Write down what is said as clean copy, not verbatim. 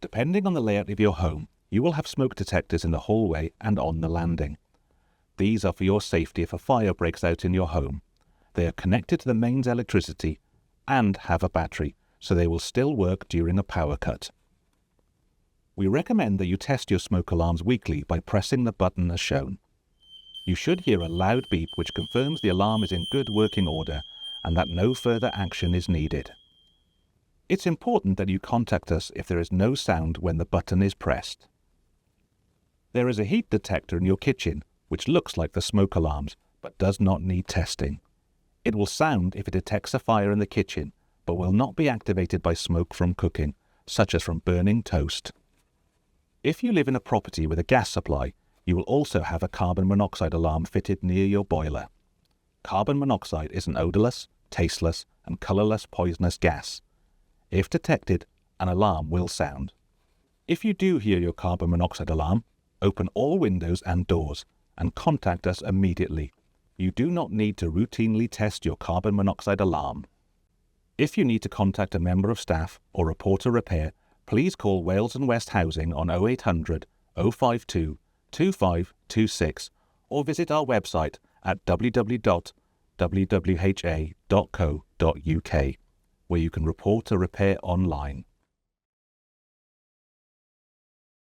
Depending on the layout of your home, you will have smoke detectors in the hallway and on the landing. These are for your safety if a fire breaks out in your home. They are connected to the mains electricity and have a battery, so they will still work during a power cut. We recommend that you test your smoke alarms weekly by pressing the button as shown. You should hear a loud beep which confirms the alarm is in good working order and that no further action is needed. It's important that you contact us if there is no sound when the button is pressed. There is a heat detector in your kitchen which looks like the smoke alarms but does not need testing. It will sound if it detects a fire in the kitchen but will not be activated by smoke from cooking, such as from burning toast. If you live in a property with a gas supply, you will also have a carbon monoxide alarm fitted near your boiler. Carbon monoxide is an odourless, tasteless and colourless poisonous gas. If detected, an alarm will sound. If you do hear your carbon monoxide alarm, open all windows and doors and contact us immediately. You do not need to routinely test your carbon monoxide alarm. If you need to contact a member of staff or report a repair, please call Wales and West Housing on 0800 052 2526 or visit our website at www.wwha.co.uk, where you can report a repair online.